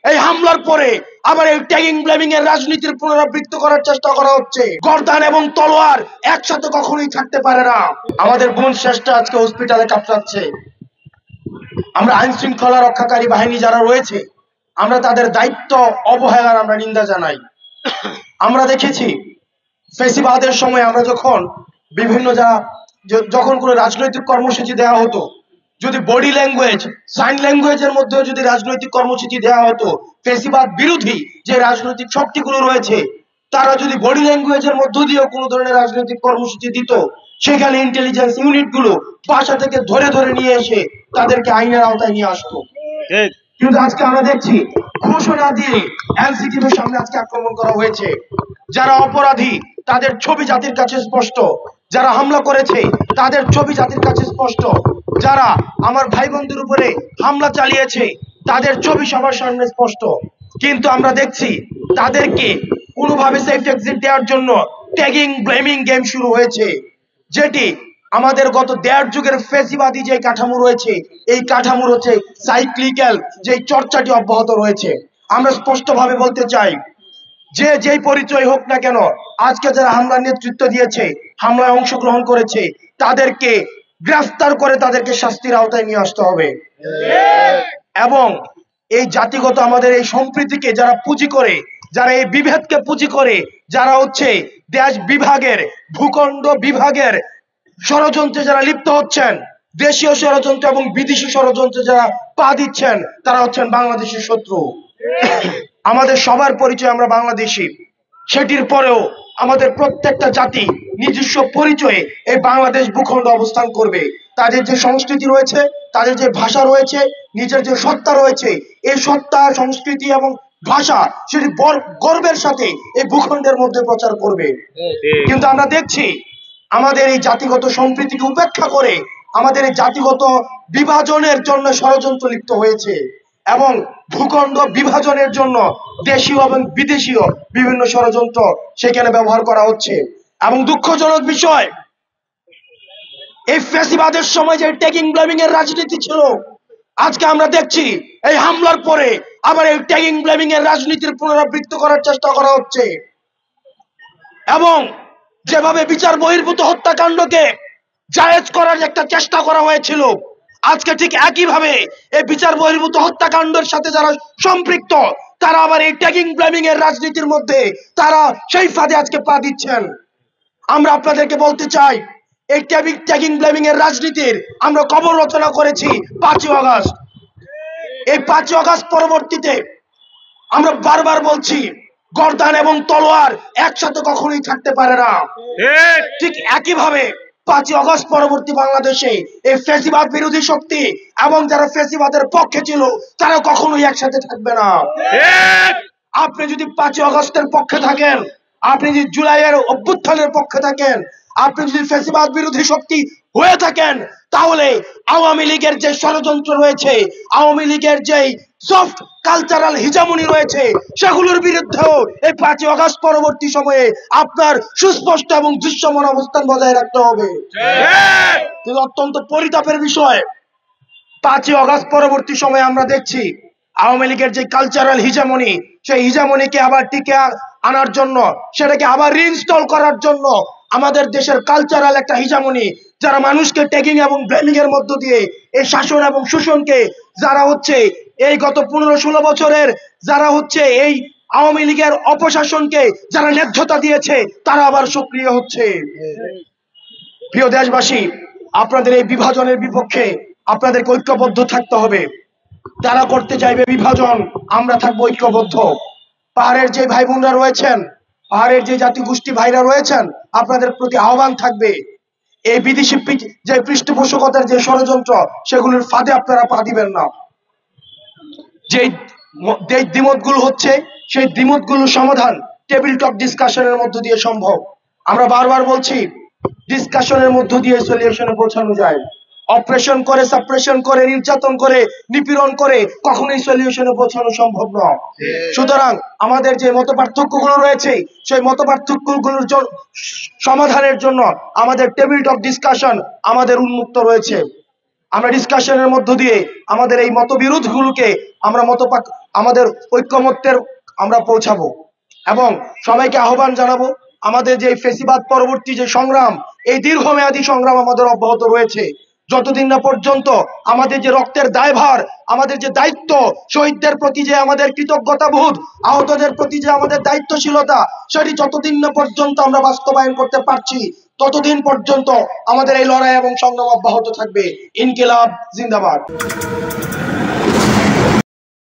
এই হামলার পরে আবার এই ট্যাগিং ব্লেমিং এর রাজনীতির পুনরাবৃত্তি করার চেষ্টা করা হচ্ছে। গর্দান এবং তলোয়ার একসাথে কখনোই থাকতে পারে না। আমাদের বোন শ্রেষ্ঠা আজকে হসপিটালে কাতরাচ্ছে। আমরা আইন শৃঙ্খলা রক্ষাকারী বাহিনী যারা রয়েছে, আমরা তাদের দায়িত্ব অবহেলার আমরা নিন্দা জানাই। আমরা দেখেছি ফেসিবাদের সময় আমরা যখন বিভিন্ন যখন কোনো রাজনৈতিক কর্মসূচি দেওয়া হতো, যদি বডি ল্যাঙ্গুয়েজ সাইন ল্যাঙ্গুয়েজের মধ্যেও যদি রাজনৈতিক কর্মসূচি দেওয়া হতো, ফেসিবাদ বিরোধী যে রাজনৈতিক শক্তিগুলো রয়েছে তারা যদি বডি ল্যাঙ্গুয়েজের মধ্য দিয়েও কোনো ধরনের রাজনৈতিক কর্মসূচি দিত, সেখানে ইন্টেলিজেন্স ইউনিটগুলো বাসা থেকে ধরে ধরে নিয়ে এসে তাদেরকে আইনের আওতায় নিয়ে আসতো। কিন্তু আজকে আমরা দেখছি ঘোষণা দিয়ে এনসিটিভির সামনে আজকে আক্রমণ করা হয়েছে। যারা অপরাধী তাদের ছবি জাতির কাছে স্পষ্ট, যারা হামলা করেছে তাদের ছবি জাতির কাছে স্পষ্ট, যারা আমার ভাই বন্ধুর উপরে হামলা চালিয়েছে তাদের ছবি সবার সামনে স্পষ্ট। কিন্তু আমরা দেখছি তাদেরকে কোনোভাবে সেফ এক্সিট দেওয়ার জন্য ট্যাগিং ব্লেমিং গেম শুরু হয়েছে, যেটি আমাদের গত দেড় যুগের ফেসিবাদী যে কাঠামো রয়েছে এই কাঠামোর হচ্ছে সাইক্লিক্যাল যে চর্চাটি অব্যাহত রয়েছে। আমরা স্পষ্টভাবে বলতে চাই যে যেই পরিচয় হোক না কেন, আজকে যারা হামলার নেতৃত্ব দিয়েছে, হামলায় অংশগ্রহণ করেছে, তাদেরকে গ্রেফতার করে তাদেরকে শাস্তির আওতায় নিয়ে আসতে হবে। এবং এই জাতিগত আমাদের এই সম্প্রীতিকে যারা পুঁজি করে, যারা এই বিভেদকে পুঁজি করে, যারা হচ্ছে দেশ বিভাগের ভূখণ্ড বিভাগের ষড়যন্ত্রে যারা লিপ্ত হচ্ছেন, দেশীয় ষড়যন্ত্র এবং বিদেশি ষড়যন্ত্রে যারা পা দিচ্ছেন, তারা হচ্ছেন বাংলাদেশের শত্রু। আমাদের সবার পরিচয় আমরা বাংলাদেশী, সেটির পরেও আমাদের প্রত্যেকটা জাতি নিজস্ব পরিচয়ে এই বাংলাদেশ ভূখণ্ড অবস্থান করবে। তাদের যে সংস্কৃতি রয়েছে, তাদের যে ভাষা রয়েছে, নিজের যে সত্তা রয়েছে, এই সত্তা সংস্কৃতি এবং ভাষা সেটি গর্বের সাথে এই ভূখণ্ডের মধ্যে প্রচার করবে। কিন্তু আমরা দেখছি আমাদের এই জাতিগত সম্প্রীতিকে উপেক্ষা করে আমাদের এই জাতিগত বিভাজনের জন্য ষড়যন্ত্র লিপ্ত হয়েছে এবং ভূখণ্ড বিভাজনের জন্য দেশীয় এবং বিদেশীয় বিভিন্ন ষড়যন্ত্র সেখানে ব্যবহার করা হচ্ছে। এবং দুঃখজনক বিষয়, এই ফ্যাসিবাদের সময় যে ট্যাগিং ব্লেমিং এর রাজনীতি ছিল, আজকে আমরা দেখছি এই হামলার পরে আবার এই ট্যাগিং ব্লেমিং এর রাজনীতির পুনরাবৃত্তি করার চেষ্টা করা হচ্ছে। এবং যেভাবে বিচার বহির্ভূত হত্যাকাণ্ডকে জায়েজ করার একটা চেষ্টা করা হয়েছিল, আজকে ঠিক একইভাবে এই বিচার বহির্ভূত হত্যাকাণ্ডের সাথে যারা সম্পৃক্ত তারা আবার এই ট্যাগিং ব্লেমিং এর রাজনীতির মধ্যে তারা সেই ফাঁদে আজকে পা দিচ্ছেন। আমরা আপনাদেরকে বলতে চাই, এই ট্যাগিং ব্লেমিং এর রাজনীতির আমরা কবর রচনা করেছি 5ই আগস্ট। এই 5ই আগস্ট পরবর্তীতে আমরা বারবার বলছি গর্দান এবং তলোয়ার একসাথে কখনোই থাকতে পারে না। ঠিক একইভাবে 5ই আগস্ট পরবর্তী বাংলাদেশে এই ফ্যাসিবাদ বিরোধী শক্তি এবং যারা ফ্যাসিবাদের পক্ষে ছিল তারা কখনোই একসাথে থাকবে না। আপনি যদি 5ই আগস্টের পক্ষে থাকেন, আপনি যদি জুলাইয়ের অভ্যুত্থানের পক্ষে থাকেন, আপনি যদি ফ্যাসিবাদ বিরোধী শক্তি হয়ে থাকেন, তাহলে আওয়ামী লীগের যে ষড়যন্ত্র রয়েছে, আওয়ামী লীগের যে সফট কালচারাল হিজামনি রয়েছে, সেগুলোর বিরুদ্ধেও এই 5ই আগস্ট পরবর্তী সময়ে আপনার সুস্পষ্ট এবং দৃশ্যমান অবস্থান বজায় রাখতে হবে। কিন্তু অত্যন্ত পরিতাপের বিষয়, 5ই আগস্ট পরবর্তী সময়ে আমরা দেখছি আওয়ামী লীগের যে কালচারাল হিজামনি, সেই হিজামনিকে আবার টিকে আনার জন্য, সেটাকে আবার রিইনস্টল করার জন্য আমাদের দেশের কালচারাল একটা হিজামনি যারা মানুষকে ট্যাগিং এবং ব্লেমিং এর মধ্য দিয়ে এই শাসন এবং শোষণকে যারা হচ্ছে এই গত 15-16 বছরের যারা হচ্ছে এই আওয়ামী লীগের অপশাসনকে যারা ন্যায্যতা দিয়েছে তারা আবার সক্রিয় হচ্ছে। প্রিয় দেশবাসী, আপনাদের এই বিভাজনের বিপক্ষে আপনাদেরকে ঐক্যবদ্ধ থাকতে হবে। তারা করতে চাইবে বিভাজন, আমরা থাকবো ঐক্যবদ্ধ। পাহাড়ের যে ভাই বোনরা রয়েছেন, পাহাড়ের যে জাতি গোষ্ঠী ভাইরা রয়েছেন, আপনাদের প্রতি আহ্বান থাকবে এই বিদেশি যে পৃষ্ঠপোষকতার যে ষড়যন্ত্র সেগুলোর ফাঁদে আপনারা পা দিবেন না। যে দ্বিমতগুলো হচ্ছে সেই দ্বিমতগুলোর সমাধান টেবিল টক ডিসকাশনের মধ্য দিয়ে সম্ভব। আমরা বারবার বলছি ডিসকাশনের মধ্য দিয়ে সলিউশনে পৌঁছানো যায়। অপারেশন করে, সাপ্রেশন করে, নির্যাতন করে, নিপীড়ন করে কখনোই সলিউশনে পৌঁছানো সম্ভব নয়। সুতরাং আমাদের যে মতপার্থক্যগুলো রয়েছে সেই মতপার্থক্যগুলোর সমাধানের জন্য আমাদের টেবিল টক ডিসকাশন আমাদের উন্মুক্ত রয়েছে। আমরা ডিসকাশনের মধ্য দিয়ে আমাদের এই মতবিরোধগুলোকে আমরা আমাদের ঐক্যমত্যের আমরা পৌঁছাবো এবং সবাইকে আহ্বান জানাবো আমাদের যে ফেসিবাদ পরবর্তী যে সংগ্রাম, এই দীর্ঘমেয়াদী সংগ্রাম আমাদের অব্যাহত রয়েছে। যতদিন না পর্যন্ত আমাদের যে রক্তের দায়ভার, আমাদের যে দায়িত্ব, শহীদদের প্রতি যে আমাদের কৃতজ্ঞতাবোধ, আহতদের প্রতি যে আমাদের দায়িত্বশীলতা, সেটি যতদিন না পর্যন্ত আমরা বাস্তবায়ন করতে পারছি, ততদিন পর্যন্ত আমাদের এই লড়াই এবং সংগ্রাম অব্যাহত থাকবে। ইনকিলাব জিন্দাবাদ।